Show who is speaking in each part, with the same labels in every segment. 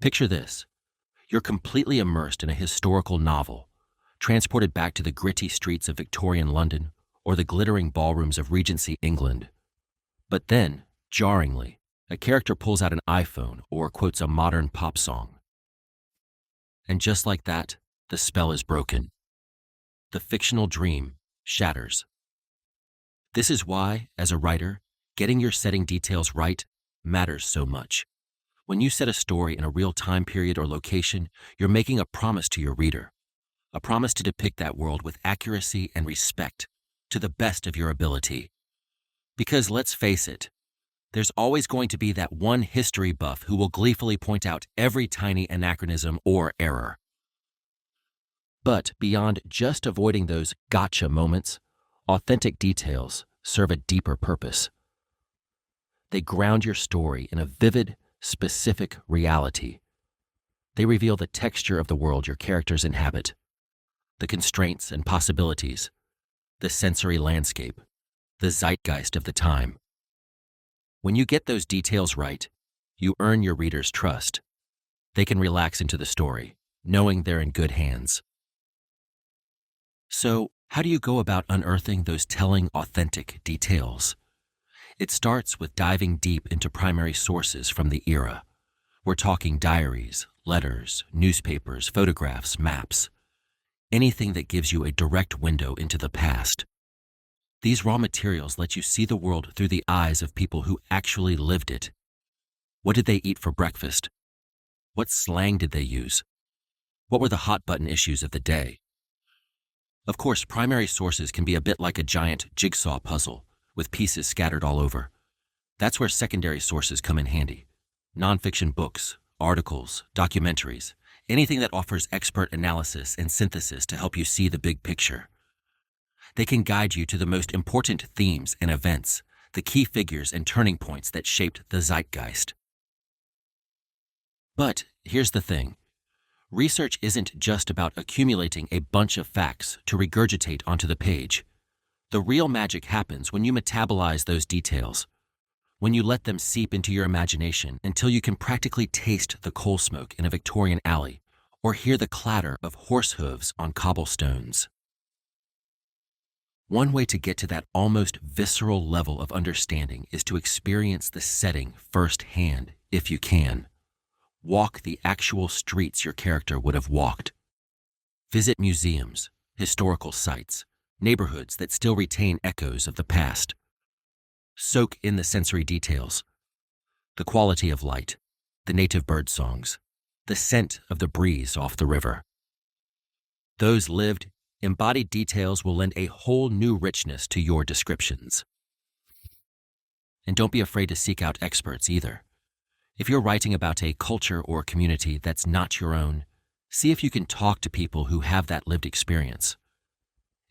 Speaker 1: Picture this. You're completely immersed in a historical novel, transported back to the gritty streets of Victorian London or the glittering ballrooms of Regency England. But then, jarringly, a character pulls out an iPhone or quotes a modern pop song. And just like that, the spell is broken. The fictional dream shatters. This is why, as a writer, getting your setting details right matters so much. When you set a story in a real time period or location, you're making a promise to your reader, a promise to depict that world with accuracy and respect, to the best of your ability. Because let's face it, there's always going to be that one history buff who will gleefully point out every tiny anachronism or error. But beyond just avoiding those gotcha moments, authentic details serve a deeper purpose. They ground your story in a vivid, specific reality. They reveal the texture of the world your characters inhabit, the constraints and possibilities, the sensory landscape, the zeitgeist of the time. When you get those details right, you earn your reader's trust. They can relax into the story, knowing they're in good hands. So, how do you go about unearthing those telling, authentic details? It starts with diving deep into primary sources from the era. We're talking diaries, letters, newspapers, photographs, maps. Anything that gives you a direct window into the past. These raw materials let you see the world through the eyes of people who actually lived it. What did they eat for breakfast? What slang did they use? What were the hot-button issues of the day? Of course, primary sources can be a bit like a giant jigsaw puzzle, with pieces scattered all over. That's where secondary sources come in handy. Nonfiction books, articles, documentaries, anything that offers expert analysis and synthesis to help you see the big picture. They can guide you to the most important themes and events, the key figures and turning points that shaped the zeitgeist. But here's the thing. Research isn't just about accumulating a bunch of facts to regurgitate onto the page. The real magic happens when you metabolize those details, when you let them seep into your imagination until you can practically taste the coal smoke in a Victorian alley or hear the clatter of horse hooves on cobblestones. One way to get to that almost visceral level of understanding is to experience the setting firsthand, if you can. Walk the actual streets your character would have walked. Visit museums, historical sites, neighborhoods that still retain echoes of the past. Soak in the sensory details, the quality of light, the native bird songs, the scent of the breeze off the river. Those lived, embodied details will lend a whole new richness to your descriptions. And don't be afraid to seek out experts either. If you're writing about a culture or community that's not your own, see if you can talk to people who have that lived experience.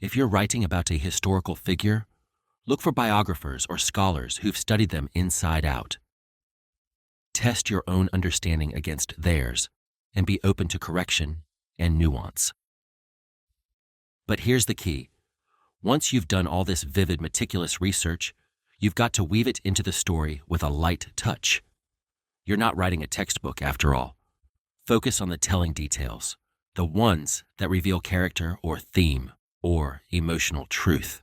Speaker 1: If you're writing about a historical figure, look for biographers or scholars who've studied them inside out. Test your own understanding against theirs and be open to correction and nuance. But here's the key. Once you've done all this vivid, meticulous research, you've got to weave it into the story with a light touch. You're not writing a textbook after all. Focus on the telling details, the ones that reveal character or theme or emotional truth.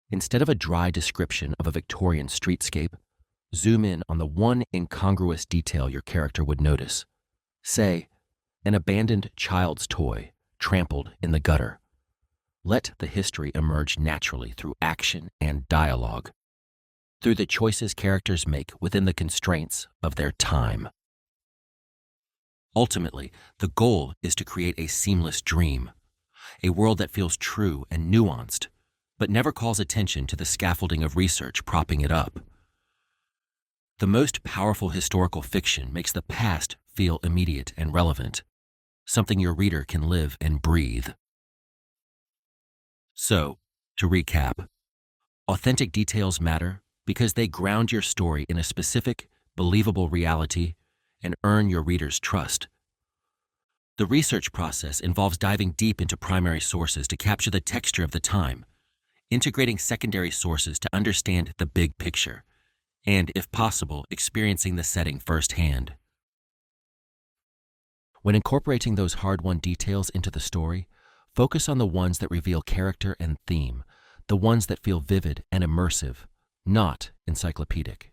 Speaker 1: Instead of a dry description of a Victorian streetscape, zoom in on the one incongruous detail your character would notice. Say, an abandoned child's toy trampled in the gutter. Let the history emerge naturally through action and dialogue, through the choices characters make within the constraints of their time. Ultimately, the goal is to create a seamless dream, a world that feels true and nuanced, but never calls attention to the scaffolding of research propping it up. The most powerful historical fiction makes the past feel immediate and relevant, something your reader can live and breathe. So, to recap, authentic details matter because they ground your story in a specific, believable reality and earn your reader's trust. The research process involves diving deep into primary sources to capture the texture of the time, integrating secondary sources to understand the big picture, and, if possible, experiencing the setting firsthand. When incorporating those hard-won details into the story, focus on the ones that reveal character and theme, the ones that feel vivid and immersive, not encyclopedic.